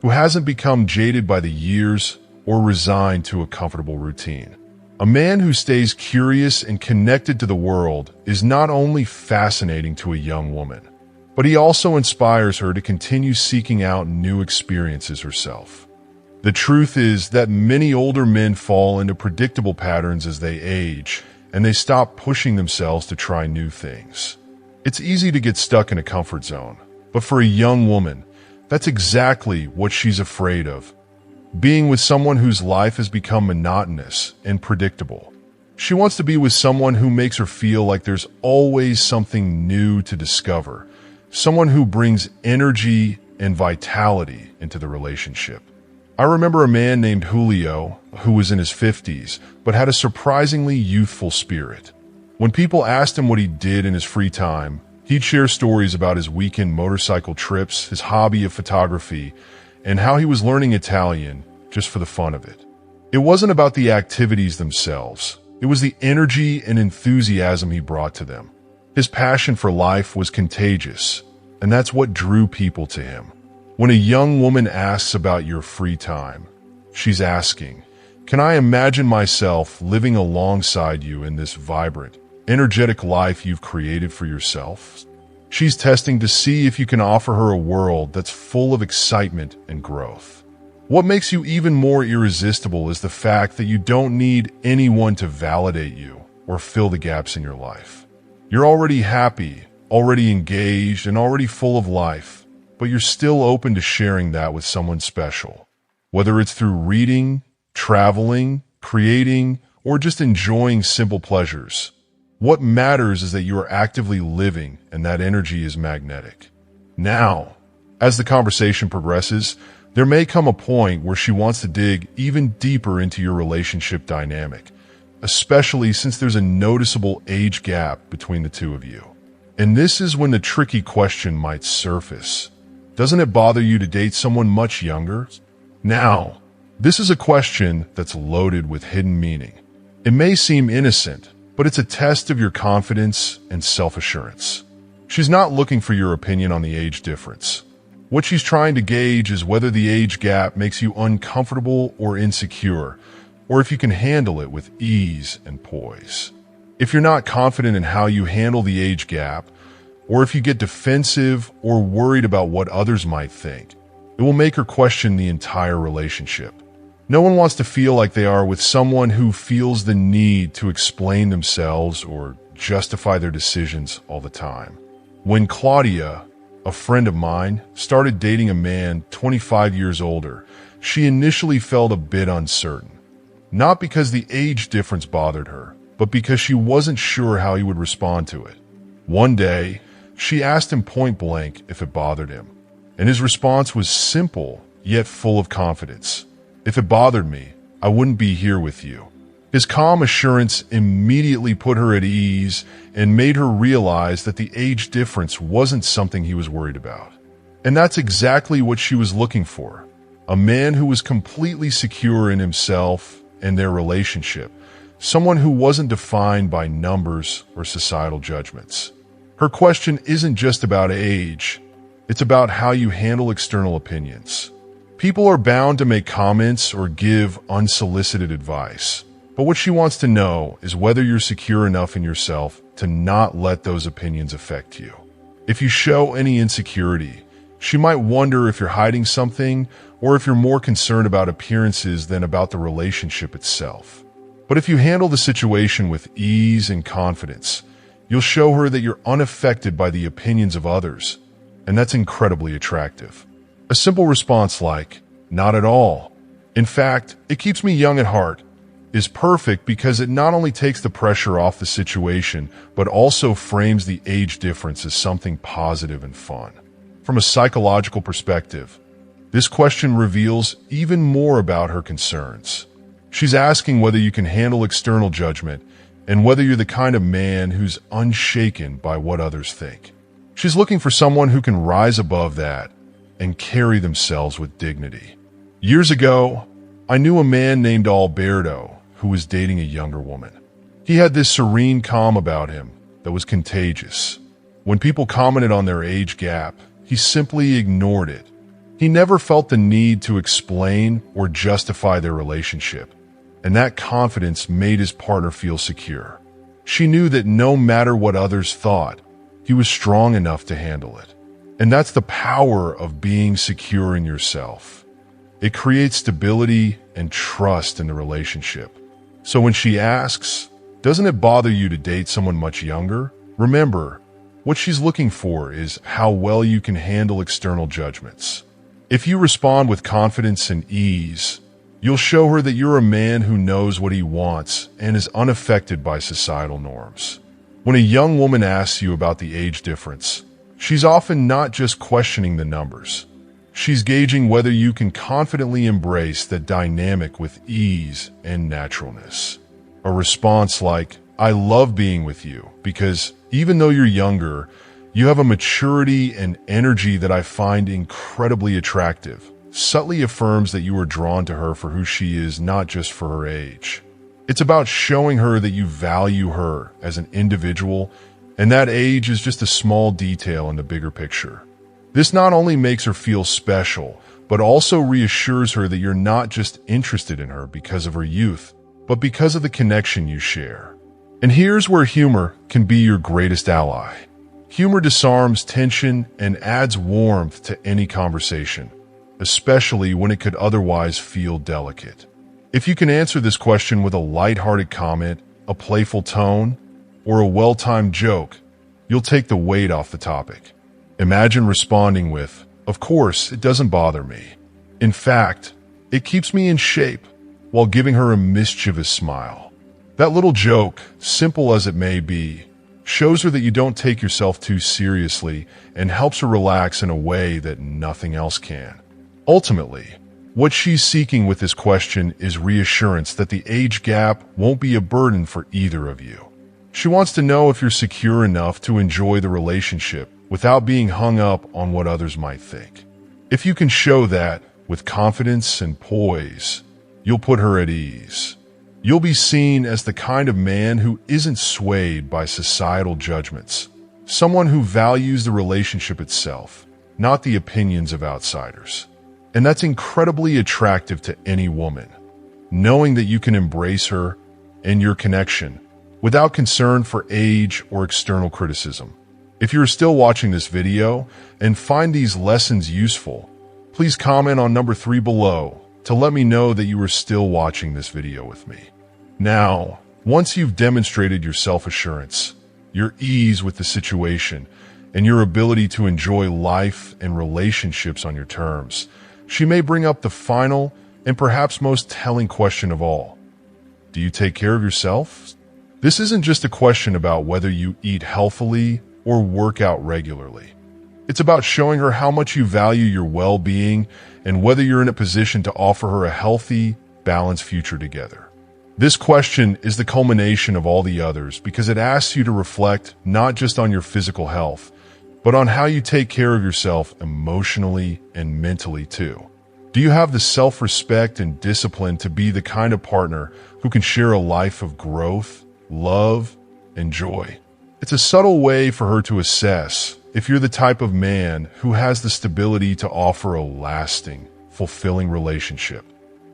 who hasn't become jaded by the years or resigned to a comfortable routine. A man who stays curious and connected to the world is not only fascinating to a young woman, but he also inspires her to continue seeking out new experiences herself. The truth is that many older men fall into predictable patterns as they age, and they stop pushing themselves to try new things. It's easy to get stuck in a comfort zone, but for a young woman, that's exactly what she's afraid of: being with someone whose life has become monotonous and predictable. She wants to be with someone who makes her feel like there's always something new to discover, someone who brings energy and vitality into the relationship. I remember a man named Julio who was in his 50s but had a surprisingly youthful spirit. When people asked him what he did in his free time, he'd share stories about his weekend motorcycle trips, his hobby of photography, and how he was learning Italian just for the fun of it. It wasn't about the activities themselves. It was the energy and enthusiasm he brought to them. His passion for life was contagious, and that's what drew people to him. When a young woman asks about your free time, she's asking, "Can I imagine myself living alongside you in this vibrant, energetic life you've created for yourself?" She's testing to see if you can offer her a world that's full of excitement and growth. What makes you even more irresistible is the fact that you don't need anyone to validate you or fill the gaps in your life. You're already happy, already engaged, and already full of life, but you're still open to sharing that with someone special. Whether it's through reading, traveling, creating, or just enjoying simple pleasures, what matters is that you are actively living and that energy is magnetic. Now, as the conversation progresses, there may come a point where she wants to dig even deeper into your relationship dynamic, especially since there's a noticeable age gap between the two of you. And this is when the tricky question might surface. Doesn't it bother you to date someone much younger? Now, this is a question that's loaded with hidden meaning. It may seem innocent, but it's a test of your confidence and self-assurance. She's not looking for your opinion on the age difference. What she's trying to gauge is whether the age gap makes you uncomfortable or insecure, or if you can handle it with ease and poise. If you're not confident in how you handle the age gap, or if you get defensive or worried about what others might think, it will make her question the entire relationship. No one wants to feel like they are with someone who feels the need to explain themselves or justify their decisions all the time. When Claudia, a friend of mine, started dating a man 25 years older, she initially felt a bit uncertain. Not because the age difference bothered her, but because she wasn't sure how he would respond to it. One day, she asked him point blank if it bothered him, and his response was simple yet full of confidence. "If it bothered me, I wouldn't be here with you." His calm assurance immediately put her at ease and made her realize that the age difference wasn't something he was worried about. And that's exactly what she was looking for. A man who was completely secure in himself and their relationship. Someone who wasn't defined by numbers or societal judgments. Her question isn't just about age. It's about how you handle external opinions. People are bound to make comments or give unsolicited advice. But what she wants to know is whether you're secure enough in yourself to not let those opinions affect you. If you show any insecurity, she might wonder if you're hiding something or if you're more concerned about appearances than about the relationship itself. But if you handle the situation with ease and confidence, you'll show her that you're unaffected by the opinions of others, and that's incredibly attractive. A simple response like, "Not at all. In fact, it keeps me young at heart," is perfect because it not only takes the pressure off the situation, but also frames the age difference as something positive and fun. From a psychological perspective, this question reveals even more about her concerns. She's asking whether you can handle external judgment and whether you're the kind of man who's unshaken by what others think. She's looking for someone who can rise above that and carry themselves with dignity. Years ago, I knew a man named Alberto who was dating a younger woman. He had this serene calm about him that was contagious. When people commented on their age gap, he simply ignored it. He never felt the need to explain or justify their relationship, and that confidence made his partner feel secure. She knew that no matter what others thought, he was strong enough to handle it. And that's the power of being secure in yourself. It creates stability and trust in the relationship. So when she asks, "Doesn't it bother you to date someone much younger?" remember, what she's looking for is how well you can handle external judgments. If you respond with confidence and ease, you'll show her that you're a man who knows what he wants and is unaffected by societal norms. When a young woman asks you about the age difference, she's often not just questioning the numbers. She's gauging whether you can confidently embrace that dynamic with ease and naturalness. A response like, "I love being with you because even though you're younger, you have a maturity and energy that I find incredibly attractive," subtly affirms that you are drawn to her for who she is, not just for her age. It's about showing her that you value her as an individual, and that age is just a small detail in the bigger picture. This not only makes her feel special, but also reassures her that you're not just interested in her because of her youth, but because of the connection you share. And here's where humor can be your greatest ally. Humor disarms tension and adds warmth to any conversation, especially when it could otherwise feel delicate. If you can answer this question with a lighthearted comment, a playful tone, or a well-timed joke, you'll take the weight off the topic. Imagine responding with, "Of course, it doesn't bother me. In fact, it keeps me in shape," while giving her a mischievous smile. That little joke, simple as it may be, shows her that you don't take yourself too seriously and helps her relax in a way that nothing else can. Ultimately, what she's seeking with this question is reassurance that the age gap won't be a burden for either of you. She wants to know if you're secure enough to enjoy the relationship without being hung up on what others might think. If you can show that with confidence and poise, you'll put her at ease. You'll be seen as the kind of man who isn't swayed by societal judgments, someone who values the relationship itself, not the opinions of outsiders. And that's incredibly attractive to any woman, knowing that you can embrace her and your connection without concern for age or external criticism. If you're still watching this video and find these lessons useful, please comment on number 3 below to let me know that you are still watching this video with me. Now, once you've demonstrated your self-assurance, your ease with the situation, and your ability to enjoy life and relationships on your terms, she may bring up the final and perhaps most telling question of all. Do you take care of yourself? This isn't just a question about whether you eat healthily or work out regularly. It's about showing her how much you value your well-being and whether you're in a position to offer her a healthy, balanced future together. This question is the culmination of all the others because it asks you to reflect not just on your physical health, but on how you take care of yourself emotionally and mentally too. Do you have the self-respect and discipline to be the kind of partner who can share a life of growth, love, and joy? It's a subtle way for her to assess if you're the type of man who has the stability to offer a lasting, fulfilling relationship.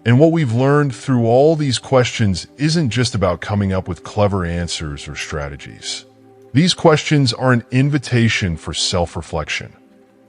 And what we've learned through all these questions isn't just about coming up with clever answers or strategies. These questions are an invitation for self-reflection.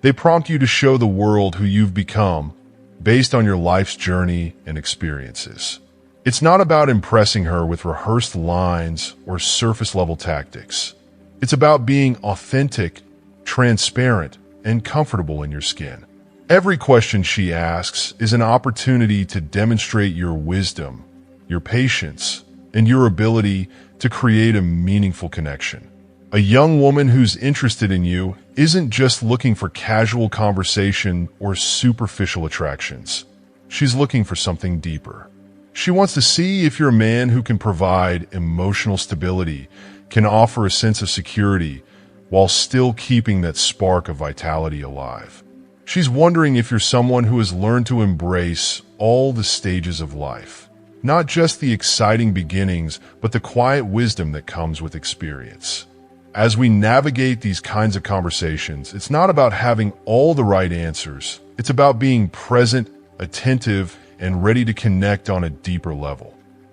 They prompt you to show the world who you've become based on your life's journey and experiences. It's not about impressing her with rehearsed lines or surface-level tactics. It's about being authentic, transparent, and comfortable in your skin. Every question she asks is an opportunity to demonstrate your wisdom, your patience, and your ability to create a meaningful connection. A young woman who's interested in you isn't just looking for casual conversation or superficial attractions. She's looking for something deeper. She wants to see if you're a man who can provide emotional stability, can offer a sense of security, while still keeping that spark of vitality alive. She's wondering if you're someone who has learned to embrace all the stages of life, not just the exciting beginnings, but the quiet wisdom that comes with experience. As we navigate these kinds of conversations, it's not about having all the right answers. It's about being present, attentive, and ready to connect on a deeper level.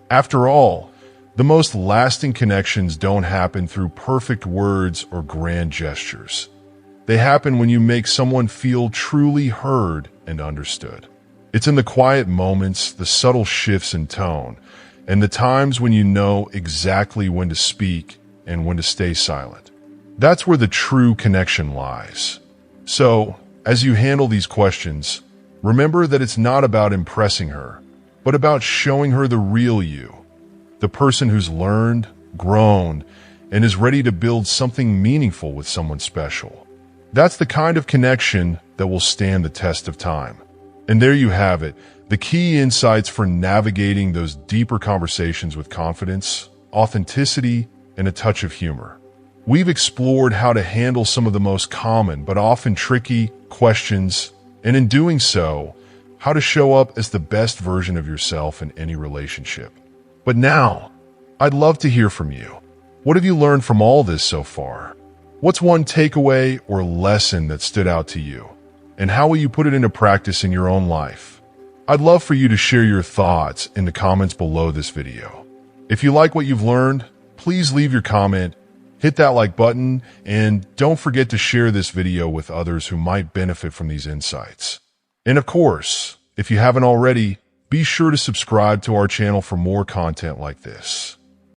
After all, the most lasting connections don't happen through perfect words or grand gestures. They happen when you make someone feel truly heard and understood. It's in the quiet moments, the subtle shifts in tone, and the times when you know exactly when to speak and when to stay silent. That's where the true connection lies. So, as you handle these questions, remember that it's not about impressing her, but about showing her the real you, the person who's learned, grown, and is ready to build something meaningful with someone special. That's the kind of connection that will stand the test of time. And there you have it, the key insights for navigating those deeper conversations with confidence, authenticity, and a touch of humor. We've explored how to handle some of the most common but often tricky questions, and in doing so, how to show up as the best version of yourself in any relationship. But now, I'd love to hear from you. What have you learned from all this so far? What's one takeaway or lesson that stood out to you? And how will you put it into practice in your own life? I'd love for you to share your thoughts in the comments below this video. If you like what you've learned, please leave your comment, hit that like button, and don't forget to share this video with others who might benefit from these insights. And of course, if you haven't already, be sure to subscribe to our channel for more content like this.